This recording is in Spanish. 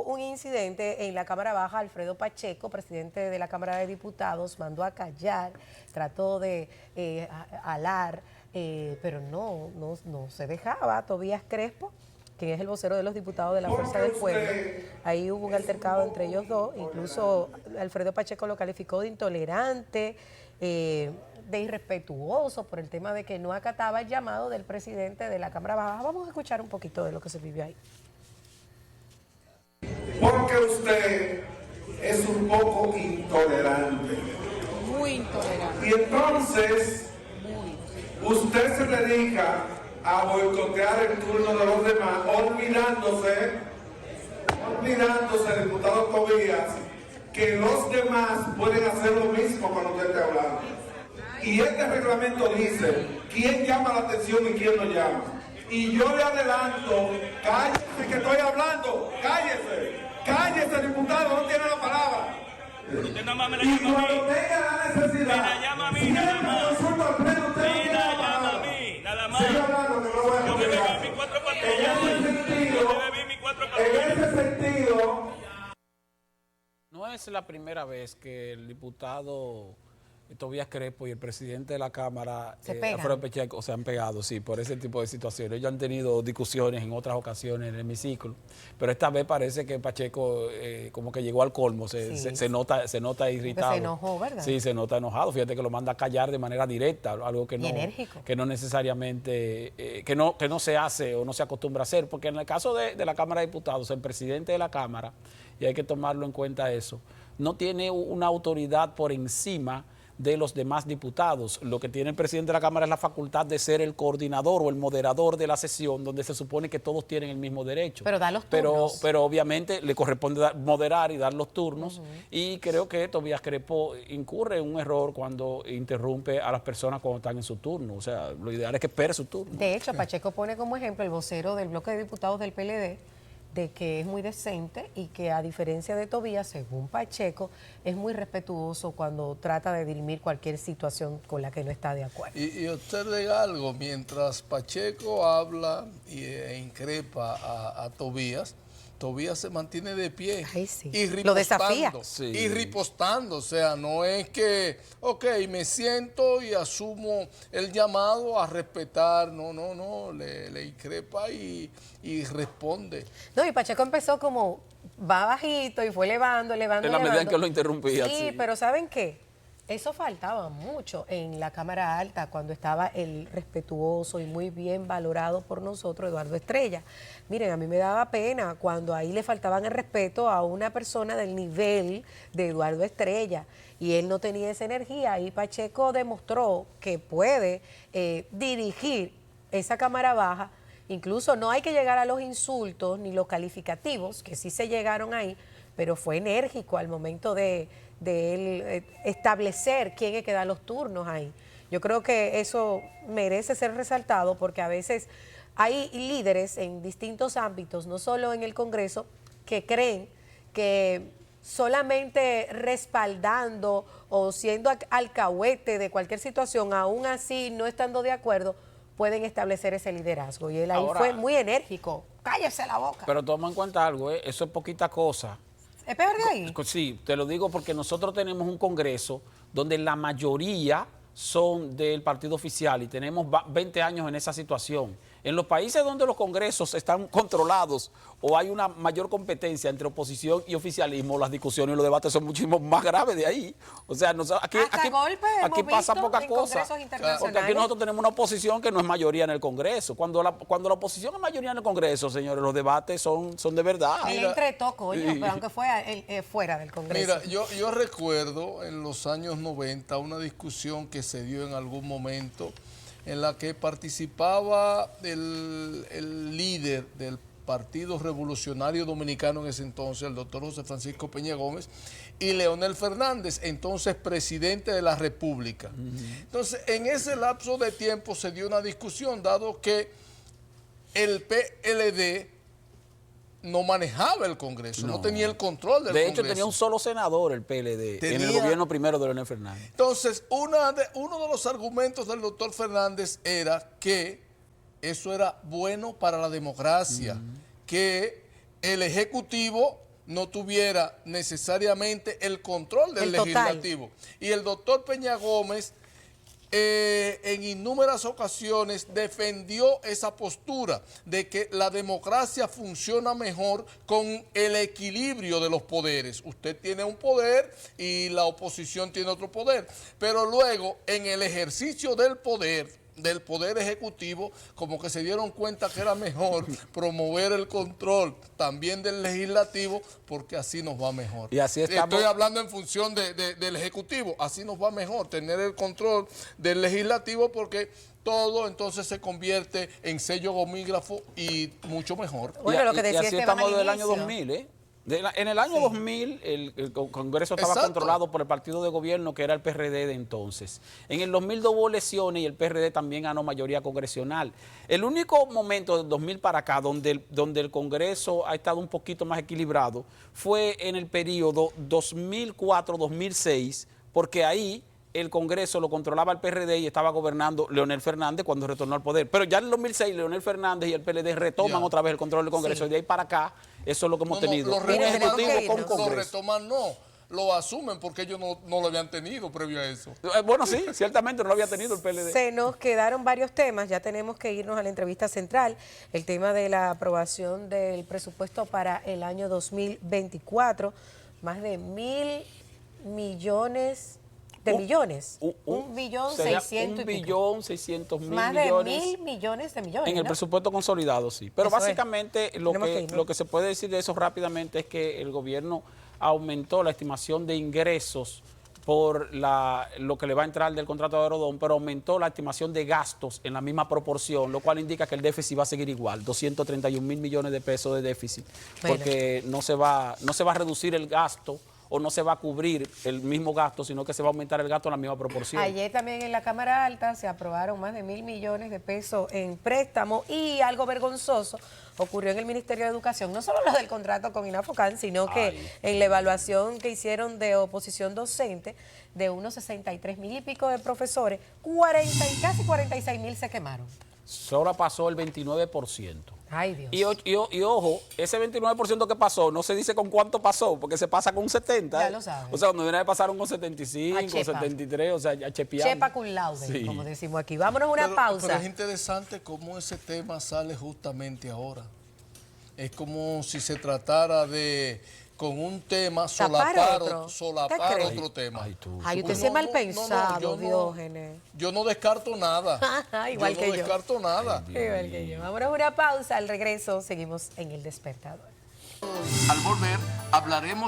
hubo un incidente en la Cámara Baja. Alfredo Pacheco, presidente de la Cámara de Diputados, mandó a callar, trató de alar, pero no se dejaba. Tobías Crespo, quien es el vocero de los diputados de la Fuerza del Pueblo, ahí hubo un altercado entre ellos dos. Incluso Alfredo Pacheco lo calificó de intolerante, de irrespetuoso por el tema de que no acataba el llamado del presidente de la Cámara Baja. Vamos a escuchar un poquito de lo que se vivió ahí. Porque usted es un poco intolerante. Muy intolerante. Y entonces, usted se dedica a boicotear el turno de los demás, olvidándose, diputado Tobías, que los demás pueden hacer lo mismo cuando usted esté hablando. Y este reglamento dice quién llama la atención y quién no llama. Y yo le adelanto, cállese que estoy hablando, cállese diputado, no tiene la palabra. Usted nada más me la Y llama a cuando mí. tenga la necesidad, Me la llama a mí, nada más. consulta al pleno, usted no Me tiene la la llama a palabra. mí, nada más. Siga hablando que no voy a Yo me bebí contestar. mis 4 En pastillas. ese sentido, Yo me bebí mis 4 pastillas. en ese sentido, No es la primera vez que el diputado Tobías Crespo y el presidente de la Cámara, Alfredo Pacheco, se han pegado, sí, por ese tipo de situaciones. Ellos han tenido discusiones en otras ocasiones en el hemiciclo, pero esta vez parece que Pacheco como que llegó al colmo, se nota irritado. Se enojó, ¿verdad? Sí, se nota enojado. Fíjate que lo manda a callar de manera directa, algo que no necesariamente, que no se hace o no se acostumbra a hacer, porque en el caso de la Cámara de Diputados, el presidente de la Cámara, y hay que tomarlo en cuenta eso, no tiene una autoridad por encima de los demás diputados. Lo que tiene el presidente de la Cámara es la facultad de ser el coordinador o el moderador de la sesión, donde se supone que todos tienen el mismo derecho. Pero da los turnos. Pero obviamente le corresponde moderar y dar los turnos, y creo que Tobías Crespo incurre en un error cuando interrumpe a las personas cuando están en su turno. O sea, lo ideal es que espere su turno. De hecho, Pacheco pone como ejemplo el vocero del bloque de diputados del PLD, de que es muy decente y que, a diferencia de Tobías, según Pacheco, es muy respetuoso cuando trata de dirimir cualquier situación con la que no está de acuerdo. Y observen algo, mientras Pacheco habla e increpa a Tobías, Tobías se mantiene de pie. Ay, sí. Y ripostando, lo desafía. Sí. Y ripostando, o sea, no es que, ok, me siento y asumo el llamado a respetar, no, le increpa y responde. No, y Pacheco empezó como, va bajito y fue elevando. En la medida en que lo interrumpía. Sí, pero ¿saben qué? Eso faltaba mucho en la Cámara Alta cuando estaba el respetuoso y muy bien valorado por nosotros Eduardo Estrella. Miren, a mí me daba pena cuando ahí le faltaban el respeto a una persona del nivel de Eduardo Estrella y él no tenía esa energía, y Pacheco demostró que puede dirigir esa Cámara Baja. Incluso no hay que llegar a los insultos ni los calificativos, que sí se llegaron ahí, pero fue enérgico al momento de él establecer quién es que da los turnos ahí. Yo creo que eso merece ser resaltado, porque a veces hay líderes en distintos ámbitos, no solo en el Congreso, que creen que solamente respaldando o siendo alcahuete de cualquier situación, aún así no estando de acuerdo, pueden establecer ese liderazgo. Y él ahí fue muy enérgico. Cállese la boca. Pero toma en cuenta algo, eso es poquita cosa. ¿Es peor de ahí? Sí, te lo digo porque nosotros tenemos un Congreso donde la mayoría son del partido oficial y tenemos 20 años en esa situación. En los países donde los congresos están controlados o hay una mayor competencia entre oposición y oficialismo, las discusiones y los debates son muchísimo más graves de ahí. O sea, aquí pasa poca cosa. Porque aquí nosotros tenemos una oposición que no es mayoría en el Congreso. Cuando la oposición es mayoría en el Congreso, señores, los debates son de verdad. Él entretó, coño, pero aunque fue fuera del Congreso. Mira, yo recuerdo en los años 90 una discusión que se dio en algún momento en la que participaba el líder del Partido Revolucionario Dominicano en ese entonces, el doctor José Francisco Peña Gómez, y Leonel Fernández, entonces presidente de la República. Entonces, en ese lapso de tiempo se dio una discusión, dado que el PLD no manejaba el Congreso, no tenía el control del Congreso. De hecho, tenía un solo senador el PLD en el gobierno primero de Leonel Fernández. Entonces, uno de los argumentos del doctor Fernández era que eso era bueno para la democracia, que el Ejecutivo no tuviera necesariamente el control del El total. legislativo. Y el doctor Peña Gómez en innúmeras ocasiones defendió esa postura de que la democracia funciona mejor con el equilibrio de los poderes. Usted tiene un poder y la oposición tiene otro poder, pero luego en el ejercicio del poder ejecutivo, como que se dieron cuenta que era mejor promover el control también del legislativo, porque así nos va mejor. Y así estamos. Estoy hablando en función del ejecutivo, así nos va mejor tener el control del legislativo, porque todo entonces se convierte en sello gomígrafo y mucho mejor. Bueno, lo que Y decía así Esteban estamos al del año inicio. 2000, ¿eh? En el año 2000 el Congreso estaba Exacto. controlado por el partido de gobierno que era el PRD de entonces. En el 2002 hubo elecciones y el PRD también ganó mayoría congresional. El único momento del 2000 para acá donde el Congreso ha estado un poquito más equilibrado fue en el periodo 2004-2006, porque ahí el Congreso lo controlaba el PRD y estaba gobernando Leonel Fernández cuando retornó al poder. Pero ya en el 2006 Leonel Fernández y el PLD retoman otra vez el control del Congreso, y de ahí para acá eso es lo que hemos tenido. Lo Un Mira, tenemos que ejecutivo con irnos. Lo Congreso. retoman, no, lo asumen porque ellos no lo habían tenido previo a eso. Bueno, sí, ciertamente no lo había tenido el PLD. Se nos quedaron varios temas, ya tenemos que irnos a la entrevista central. El tema de la aprobación del presupuesto para el año 2024, más de 1.000 millones de millones. Un billón sería 600 y pico. 1.600.000 Más de millones 1.000 millones de millones. en el ¿no? presupuesto consolidado, sí. Pero Eso es. básicamente Tenemos que irnos. lo que se puede decir de eso rápidamente es que el gobierno aumentó la estimación de ingresos por lo que le va a entrar del contrato de Rodón, pero aumentó la estimación de gastos en la misma proporción, lo cual indica que el déficit va a seguir igual, 231.000 millones de pesos de déficit, Bueno. porque no se va a reducir el gasto o no se va a cubrir el mismo gasto, sino que se va a aumentar el gasto en la misma proporción. Ayer también en la Cámara Alta se aprobaron más de 1.000 millones de pesos en préstamo, y algo vergonzoso ocurrió en el Ministerio de Educación, no solo lo del contrato con INAFOCAN, sino que en la evaluación que hicieron de oposición docente, de unos 63.000 y pico de profesores, casi 46.000 se quemaron. Solo pasó el 29%. Ay, Dios. Y ojo, ese 29% que pasó, no se dice con cuánto pasó, porque se pasa con 70. Ya lo sabes. O sea, cuando viene a pasar con 75, A chepa. 73, o sea, ya chepeando. Chepa cum laude, Sí. como decimos aquí. Vámonos a una pausa. Pero es interesante cómo ese tema sale justamente ahora. Es como si se tratara de, con un tema, Tapar solapar otro. otro, ¿Usted otro tema. Ay, tú. Ay, usted No, sí es mal no, pensado, yo no- Diógenes. Yo no descarto nada. Igual yo que no yo. descarto nada. Igual que yo. Vámonos a una pausa. Al regreso seguimos en El Despertador. Al volver hablaremos